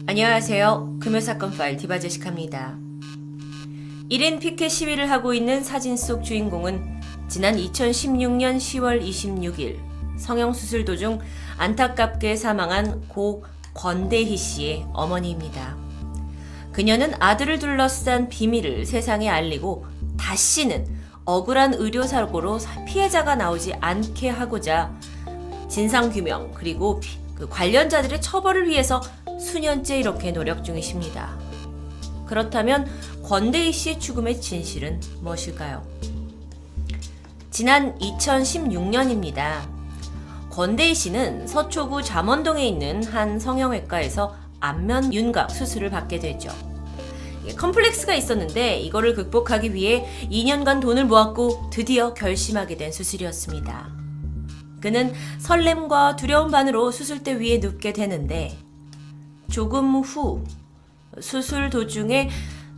안녕하세요. 금요사건 파일 디바제시카입니다. 1인 피켓 시위를 하고 있는 사진 속 주인공은 지난 2016년 10월 26일 성형수술 도중 안타깝게 사망한 고 권대희 씨의 어머니입니다. 그녀는 아들을 둘러싼 비밀을 세상에 알리고 다시는 억울한 의료사고로 피해자가 나오지 않게 하고자 진상규명 그리고 관련자들의 처벌을 위해서 수년째 이렇게 노력 중이십니다. 그렇다면 권대희 씨의 죽음의 진실은 무엇일까요? 지난 2016년입니다. 권대희 씨는 서초구 잠원동에 있는 한 성형외과에서 안면 윤곽 수술을 받게 되죠. 컴플렉스가 있었는데 이거를 극복하기 위해 2년간 돈을 모았고 드디어 결심하게 된 수술이었습니다. 그는 설렘과 두려움 반으로 수술대 위에 눕게 되는데 조금 후 수술 도중에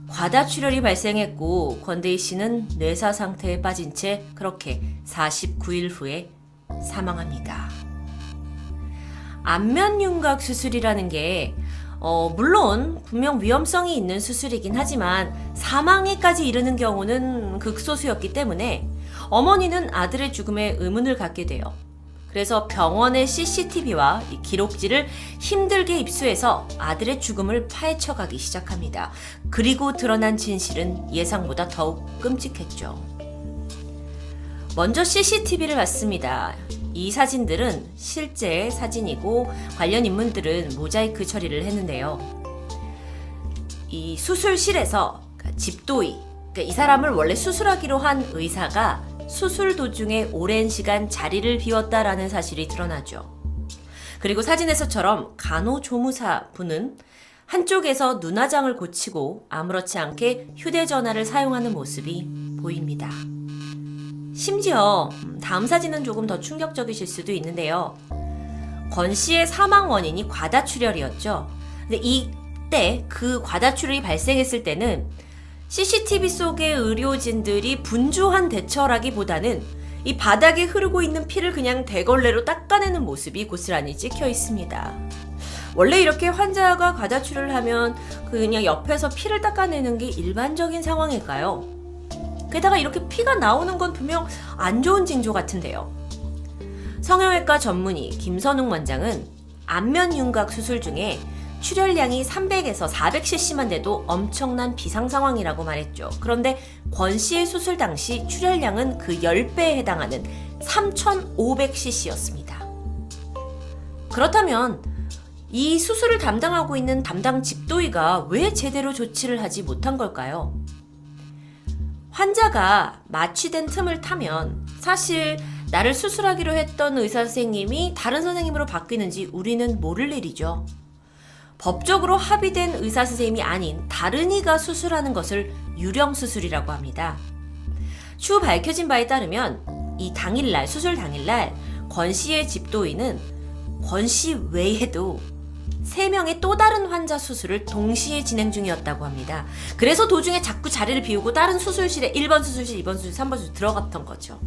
과다출혈이 발생했고 권대희 씨는 뇌사 상태에 빠진 채 그렇게 49일 후에 사망합니다. 안면윤곽 수술이라는 게 물론 분명 위험성이 있는 수술이긴 하지만 사망에까지 이르는 경우는 극소수였기 때문에 어머니는 아들의 죽음에 의문을 갖게 돼요. 그래서 병원의 CCTV와 기록지를 힘들게 입수해서 아들의 죽음을 파헤쳐가기 시작합니다. 그리고 드러난 진실은 예상보다 더욱 끔찍했죠. 먼저 CCTV를 봤습니다. 이 사진들은 실제 사진이고 관련 인물들은 모자이크 처리를 했는데요. 이 수술실에서 집도의, 이 사람을 원래 수술하기로 한 의사가 수술 도중에 오랜 시간 자리를 비웠다라는 사실이 드러나죠. 그리고 사진에서처럼 간호조무사 분은 한쪽에서 눈화장을 고치고 아무렇지 않게 휴대전화를 사용하는 모습이 보입니다. 심지어 다음 사진은 조금 더 충격적이실 수도 있는데요. 권 씨의 사망 원인이 과다출혈이었죠. 근데 이때 그 과다출혈이 발생했을 때는 CCTV 속의 의료진들이 분주한 대처라기보다는 이 바닥에 흐르고 있는 피를 그냥 대걸레로 닦아내는 모습이 고스란히 찍혀 있습니다. 원래 이렇게 환자가 과다출혈을 하면 그냥 옆에서 피를 닦아내는 게 일반적인 상황일까요? 게다가 이렇게 피가 나오는 건 분명 안 좋은 징조 같은데요. 성형외과 전문의 김선웅 원장은 안면윤곽 수술 중에 출혈량이 300에서 400cc만 돼도 엄청난 비상 상황이라고 말했죠. 그런데 권 씨의 수술 당시 출혈량은 그 10배에 해당하는 3500cc였습니다. 그렇다면 이 수술을 담당하고 있는 담당 집도의가 왜 제대로 조치를 하지 못한 걸까요? 환자가 마취된 틈을 타면 사실 나를 수술하기로 했던 의사 선생님이 다른 선생님으로 바뀌는지 우리는 모를 일이죠. 법적으로 합의된 의사 선생님이 아닌 다른 이가 수술하는 것을 유령수술이라고 합니다. 추후 밝혀진 바에 따르면 이 당일날, 수술 당일날 권 씨의 집도의는 권 씨 외에도 3명의 또 다른 환자 수술을 동시에 진행 중이었다고 합니다. 그래서 도중에 자꾸 자리를 비우고 다른 수술실에 1번 수술실, 2번 수술실, 3번 수술실 들어갔던 거죠.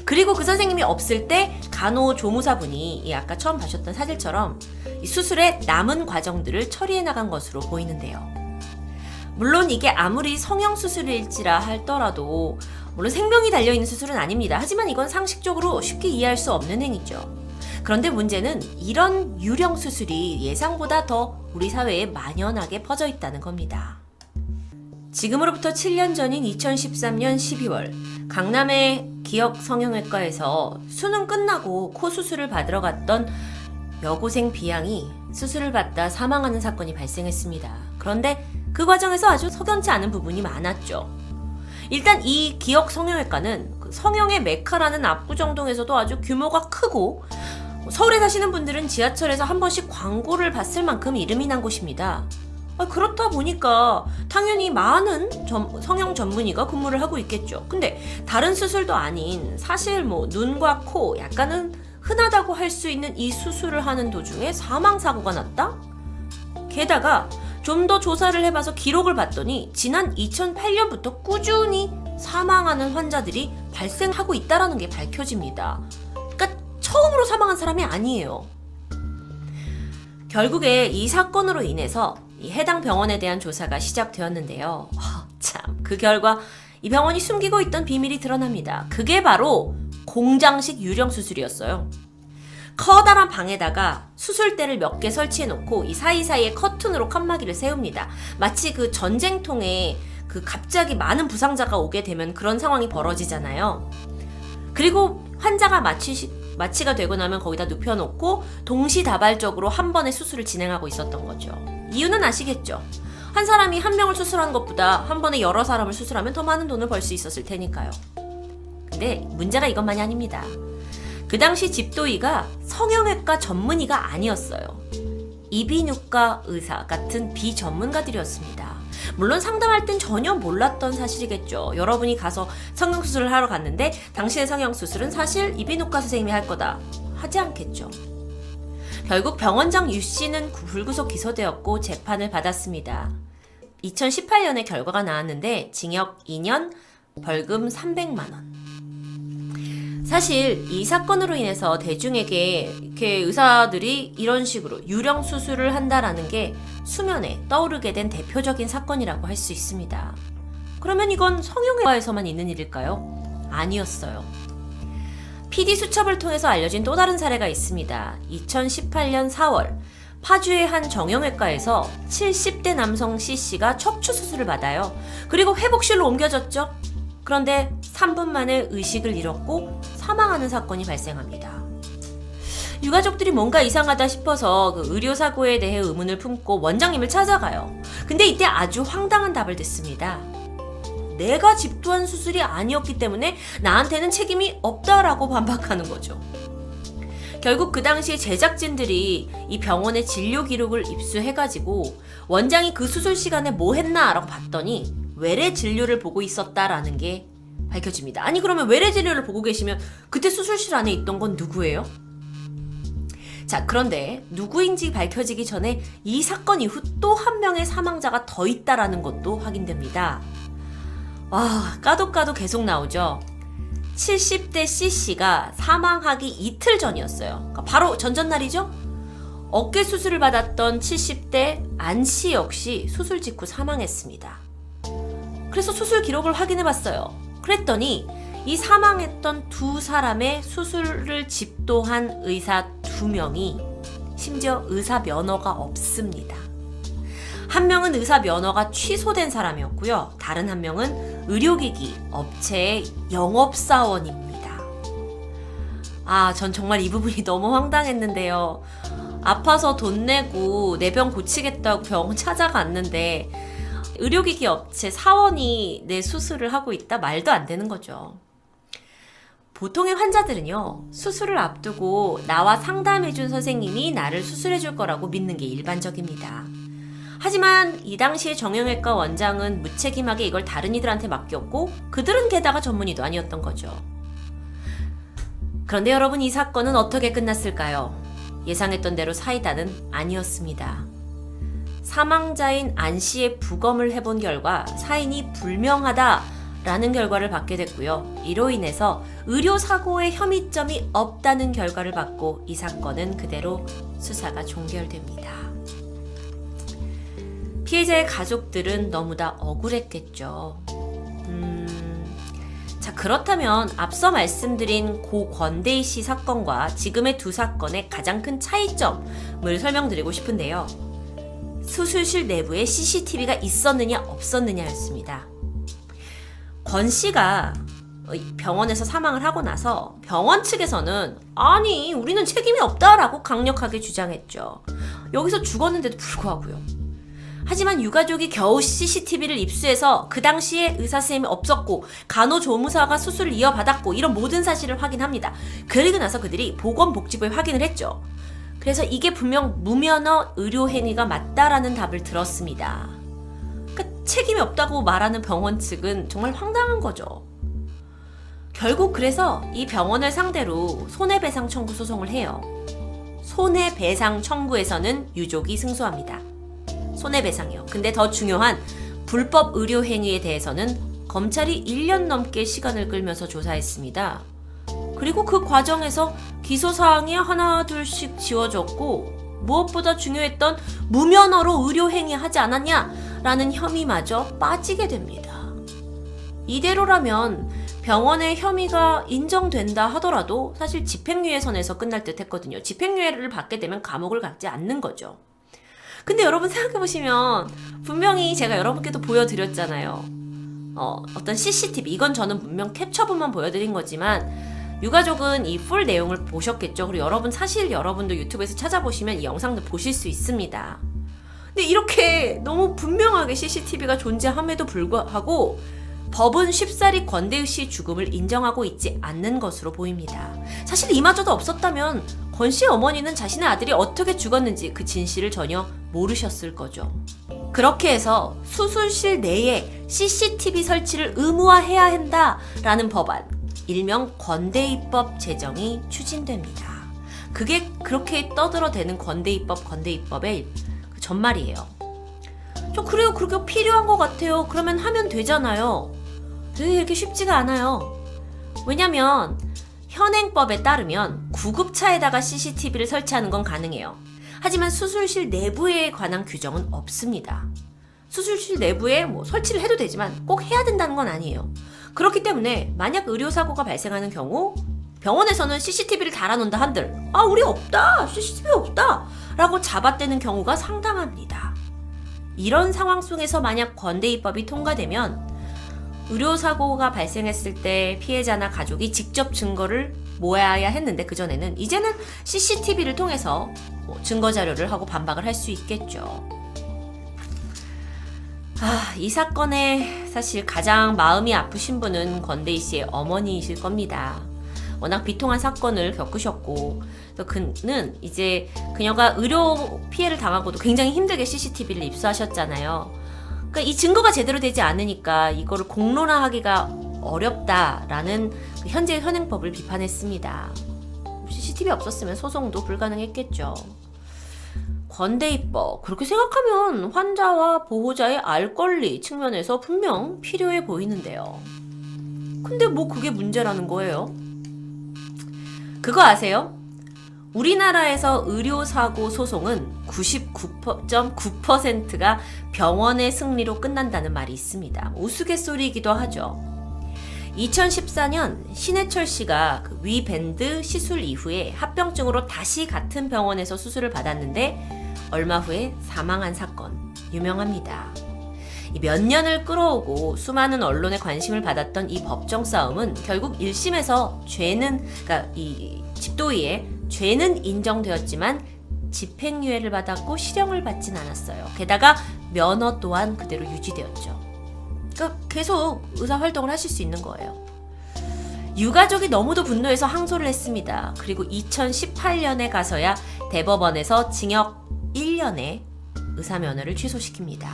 그리고 그 선생님이 없을 때 간호조무사분이 이 아까 처음 보셨던 사실처럼 이 수술의 남은 과정들을 처리해 나간 것으로 보이는데요. 물론 이게 아무리 성형수술일지라 할더라도 물론 생명이 달려있는 수술은 아닙니다. 하지만 이건 상식적으로 쉽게 이해할 수 없는 행위죠. 그런데 문제는 이런 유령 수술이 예상보다 더 우리 사회에 만연하게 퍼져 있다는 겁니다. 지금으로부터 7년 전인 2013년 12월 강남의 기역 성형외과에서 수능 끝나고 코 수술을 받으러 갔던 여고생 B양이 수술을 받다 사망하는 사건이 발생했습니다. 그런데 그 과정에서 아주 석연치 않은 부분이 많았죠. 일단 이 기역 성형외과는 성형의 메카라는 압구정동에서도 아주 규모가 크고 서울에 사시는 분들은 지하철에서 한 번씩 광고를 봤을 만큼 이름이 난 곳입니다. 그렇다 보니까 당연히 많은 성형 전문의가 근무를 하고 있겠죠. 근데 다른 수술도 아닌 사실 눈과 코 약간은 흔하다고 할 수 있는 이 수술을 하는 도중에 사망사고가 났다? 게다가 좀 더 조사를 해봐서 기록을 봤더니 지난 2008년부터 꾸준히 사망하는 환자들이 발생하고 있다는 게 밝혀집니다. 그러니까 처음으로 사망한 사람이 아니에요. 결국에 이 사건으로 인해서 이 해당 병원에 대한 조사가 시작되었는데요. 참, 그 결과 이 병원이 숨기고 있던 비밀이 드러납니다. 그게 바로 공장식 유령 수술이었어요. 커다란 방에다가 수술대를 몇 개 설치해놓고 이 사이사이에 커튼으로 칸막이를 세웁니다. 마치 그 전쟁통에 그 갑자기 많은 부상자가 오게 되면 그런 상황이 벌어지잖아요. 그리고 환자가 마취가 되고 나면 거기다 눕혀놓고 동시다발적으로 한 번에 수술을 진행하고 있었던 거죠. 이유는 아시겠죠? 한 사람이 한 명을 수술하는 것보다 한 번에 여러 사람을 수술하면 더 많은 돈을 벌 수 있었을 테니까요. 근데 문제가 이것만이 아닙니다. 그 당시 집도의가 성형외과 전문의가 아니었어요. 이비인후과 의사 같은 비전문가들이었습니다. 물론 상담할 땐 전혀 몰랐던 사실이겠죠. 여러분이 가서 성형수술을 하러 갔는데 당신의 성형수술은 사실 이비인후과 선생님이 할 거다 하지 않겠죠. 결국 병원장 유 씨는 불구속 기소되었고 재판을 받았습니다. 2018년에 결과가 나왔는데 징역 2년, 벌금 300만 원. 사실 이 사건으로 인해서 대중에게 이렇게 의사들이 이런 식으로 유령 수술을 한다라는 게 수면에 떠오르게 된 대표적인 사건이라고 할 수 있습니다. 그러면 이건 성형외과에서만 있는 일일까요? 아니었어요. PD 수첩을 통해서 알려진 또 다른 사례가 있습니다. 2018년 4월 파주의 한 정형외과에서 70대 남성 C씨가 척추 수술을 받아요. 그리고 회복실로 옮겨졌죠. 그런데 3분 만에 의식을 잃었고 사망하는 사건이 발생합니다. 유가족들이 뭔가 이상하다 싶어서 그 의료사고에 대해 의문을 품고 원장님을 찾아가요. 근데 이때 아주 황당한 답을 듣습니다. 내가 집도한 수술이 아니었기 때문에 나한테는 책임이 없다라고 반박하는 거죠. 결국 그 당시 제작진들이 이 병원의 진료 기록을 입수해가지고 원장이 그 수술 시간에 뭐 했나 라고 봤더니 외래 진료를 보고 있었다라는 게 밝혀집니다. 아니 그러면 외래 진료를 보고 계시면 그때 수술실 안에 있던 건 누구예요? 자, 그런데 누구인지 밝혀지기 전에 이 사건 이후 또 한 명의 사망자가 더 있다라는 것도 확인됩니다. 와, 까도 계속 나오죠. 70대 C씨가 사망하기 이틀 전이었어요. 그러니까 바로 전전날이죠. 어깨 수술을 받았던 70대 안씨 역시 수술 직후 사망했습니다. 그래서 수술 기록을 확인해봤어요. 그랬더니 이 사망했던 두 사람의 수술을 집도한 의사 2명이 심지어 의사 면허가 없습니다. 한 명은 의사 면허가 취소된 사람이었고요. 다른 한 명은 의료기기 업체의 영업사원입니다. 아, 전 정말 이 부분이 너무 황당했는데요. 아파서 돈 내고 내 병 고치겠다고 병원 찾아갔는데 의료기기 업체 사원이 내 수술을 하고 있다? 말도 안 되는 거죠. 보통의 환자들은요, 수술을 앞두고 나와 상담해준 선생님이 나를 수술해줄 거라고 믿는 게 일반적입니다. 하지만 이 당시에 정형외과 원장은 무책임하게 이걸 다른 이들한테 맡겼고 그들은 게다가 전문의도 아니었던 거죠. 그런데 여러분, 이 사건은 어떻게 끝났을까요? 예상했던 대로 사이다는 아니었습니다. 사망자인 안 씨의 부검을 해본 결과 사인이 불명하다라는 결과를 받게 됐고요. 이로 인해서 의료사고의 혐의점이 없다는 결과를 받고 이 사건은 그대로 수사가 종결됩니다. 피해자의 가족들은 너무나 억울했겠죠. 자, 그렇다면 앞서 말씀드린 고 권대희 씨 사건과 지금의 두 사건의 가장 큰 차이점을 설명드리고 싶은데요. 수술실 내부에 CCTV가 있었느냐 없었느냐였습니다. 권 씨가 병원에서 사망을 하고 나서 병원 측에서는 아니 우리는 책임이 없다라고 강력하게 주장했죠. 여기서 죽었는데도 불구하고요. 하지만 유가족이 겨우 CCTV를 입수해서 그 당시에 의사선생님이 없었고 간호조무사가 수술을 이어받았고 이런 모든 사실을 확인합니다. 그리고 나서 그들이 보건복지부에 확인을 했죠. 그래서 이게 분명 무면허 의료행위가 맞다라는 답을 들었습니다. 그러니까 책임이 없다고 말하는 병원 측은 정말 황당한 거죠. 결국 그래서 이 병원을 상대로 손해배상 청구 소송을 해요. 손해배상 청구에서는 유족이 승소합니다. 손해배상이요. 근데 더 중요한 불법 의료행위에 대해서는 검찰이 1년 넘게 시간을 끌면서 조사했습니다. 그리고 그 과정에서 기소사항이 하나 둘씩 지워졌고 무엇보다 중요했던 무면허로 의료행위 하지 않았냐라는 혐의마저 빠지게 됩니다. 이대로라면 병원의 혐의가 인정된다 하더라도 사실 집행유예 선에서 끝날 듯 했거든요. 집행유예를 받게 되면 감옥을 가지 않는 거죠. 근데 여러분 생각해보시면 분명히 제가 여러분께도 보여드렸잖아요. 어떤 CCTV, 이건 저는 분명 캡처본만 보여드린 거지만 유가족은 이 풀 내용을 보셨겠죠. 그리고 사실 여러분도 유튜브에서 찾아보시면 이 영상도 보실 수 있습니다. 근데 이렇게 너무 분명하게 CCTV가 존재함에도 불구하고 법은 쉽사리 권대희 씨의 죽음을 인정하고 있지 않는 것으로 보입니다. 사실 이마저도 없었다면 권 씨의 어머니는 자신의 아들이 어떻게 죽었는지 그 진실을 전혀 모르셨을 거죠. 그렇게 해서 수술실 내에 CCTV 설치를 의무화해야 한다라는 법안, 일명 권대희법 제정이 추진됩니다. 그게 그렇게 떠들어대는 권대희법의 그 전말이에요. 그래요, 그렇게 필요한 것 같아요. 그러면 하면 되잖아요. 이렇게 쉽지가 않아요. 왜냐면 현행법에 따르면 구급차에다가 CCTV를 설치하는 건 가능해요. 하지만 수술실 내부에 관한 규정은 없습니다. 수술실 내부에 설치를 해도 되지만 꼭 해야 된다는 건 아니에요. 그렇기 때문에 만약 의료사고가 발생하는 경우 병원에서는 CCTV를 달아놓는다 한들 우리 없다, CCTV 없다 라고 잡아떼는 경우가 상당합니다. 이런 상황 속에서 만약 권대희법이 통과되면 의료사고가 발생했을 때 피해자나 가족이 직접 증거를 모아야 했는데 그전에는 이제는 CCTV를 통해서 증거자료를 하고 반박을 할 수 있겠죠. 이 사건에 사실 가장 마음이 아프신 분은 권대희 씨의 어머니이실 겁니다. 워낙 비통한 사건을 겪으셨고 그는 이제 그녀가 의료 피해를 당하고도 굉장히 힘들게 CCTV를 입수하셨잖아요. 그러니까 이 증거가 제대로 되지 않으니까 이거를 공론화하기가 어렵다라는 현재의 현행법을 비판했습니다. CCTV 없었으면 소송도 불가능했겠죠. 권대희법, 그렇게 생각하면 환자와 보호자의 알 권리 측면에서 분명 필요해 보이는데요. 근데 그게 문제라는 거예요? 그거 아세요? 우리나라에서 의료사고 소송은 99.9%가 병원의 승리로 끝난다는 말이 있습니다. 우스갯소리이기도 하죠. 2014년 신해철 씨가 위 밴드 시술 이후에 합병증으로 다시 같은 병원에서 수술을 받았는데 얼마 후에 사망한 사건 유명합니다. 몇 년을 끌어오고 수많은 언론의 관심을 받았던 이 법정 싸움은 결국 1심에서 이 집도의의 죄는 인정되었지만 집행유예를 받았고 실형을 받진 않았어요. 게다가 면허 또한 그대로 유지되었죠. 그러니까 계속 의사활동을 하실 수 있는 거예요. 유가족이 너무도 분노해서 항소를 했습니다. 그리고 2018년에 가서야 대법원에서 징역 1년에 의사면허를 취소시킵니다.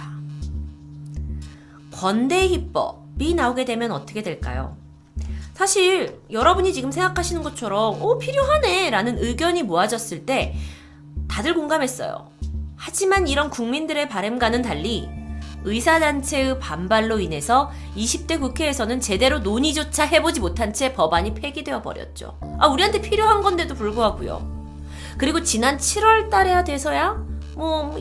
권대희법이 나오게 되면 어떻게 될까요? 사실 여러분이 지금 생각하시는 것처럼 필요하네 라는 의견이 모아졌을 때 다들 공감했어요. 하지만 이런 국민들의 바람과는 달리 의사단체의 반발로 인해서 20대 국회에서는 제대로 논의조차 해보지 못한 채 법안이 폐기되어 버렸죠. 우리한테 필요한 건데도 불구하고요. 그리고 지난 7월 달에야 돼서야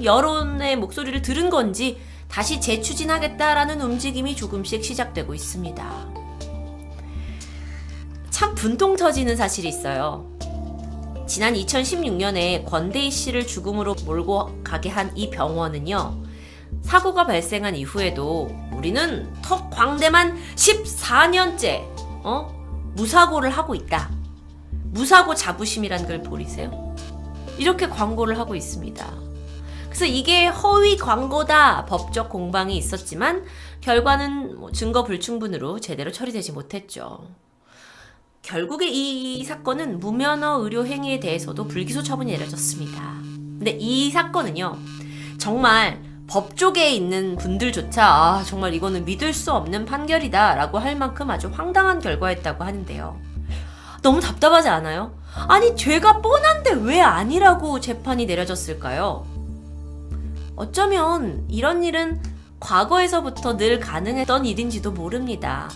여론의 목소리를 들은 건지 다시 재추진하겠다라는 움직임이 조금씩 시작되고 있습니다. 참 분통 터지는 사실이 있어요. 지난 2016년에 권대희 씨를 죽음으로 몰고 가게 한 이 병원은요, 사고가 발생한 이후에도 우리는 턱 광대만 14년째 무사고를 하고 있다. 무사고 자부심이란 걸 보이세요? 이렇게 광고를 하고 있습니다. 그래서 이게 허위 광고다 법적 공방이 있었지만 결과는 증거 불충분으로 제대로 처리되지 못했죠. 결국에 이 사건은 무면허 의료 행위에 대해서도 불기소 처분이 내려졌습니다. 근데 이 사건은요, 정말 법조계에 있는 분들조차 정말 이거는 믿을 수 없는 판결이다 라고 할 만큼 아주 황당한 결과였다고 하는데요. 너무 답답하지 않아요? 아니, 죄가 뻔한데 왜 아니라고 재판이 내려졌을까요? 어쩌면 이런 일은 과거에서부터 늘 가능했던 일인지도 모릅니다.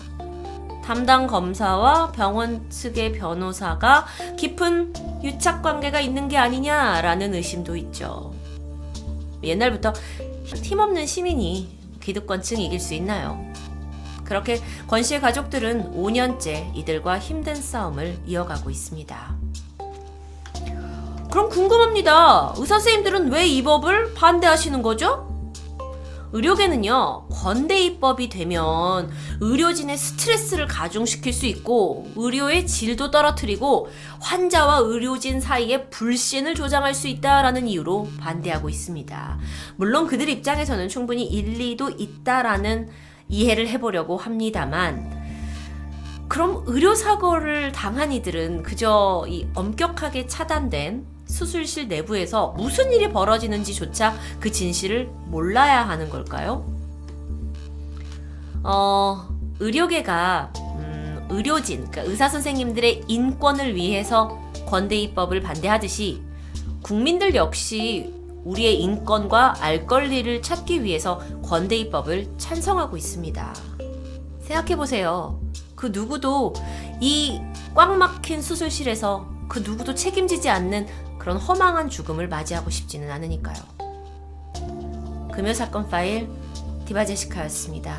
담당 검사와 병원 측의 변호사가 깊은 유착 관계가 있는 게 아니냐라는 의심도 있죠. 옛날부터 힘없는 시민이 기득권층 이길 수 있나요? 그렇게 권 씨의 가족들은 5년째 이들과 힘든 싸움을 이어가고 있습니다. 그럼 궁금합니다. 의사 선생님들은 왜 이 법을 반대하시는 거죠? 의료계는요, 권대입법이 되면 의료진의 스트레스를 가중시킬 수 있고 의료의 질도 떨어뜨리고 환자와 의료진 사이의 불신을 조장할 수 있다라는 이유로 반대하고 있습니다. 물론 그들 입장에서는 충분히 일리도 있다라는 이해를 해보려고 합니다만, 그럼 의료사고를 당한 이들은 그저 이 엄격하게 차단된 수술실 내부에서 무슨 일이 벌어지는지조차 그 진실을 몰라야 하는 걸까요? 의료계가 의료진, 그러니까 의사 선생님들의 인권을 위해서 권대입법을 반대하듯이 국민들 역시 우리의 인권과 알 권리를 찾기 위해서 권대입법을 찬성하고 있습니다. 생각해보세요. 그 누구도 이 꽉 막힌 수술실에서 그 누구도 책임지지 않는 그런 허망한 죽음을 맞이하고 싶지는 않으니까요. 금요사건 파일 디바제시카였습니다.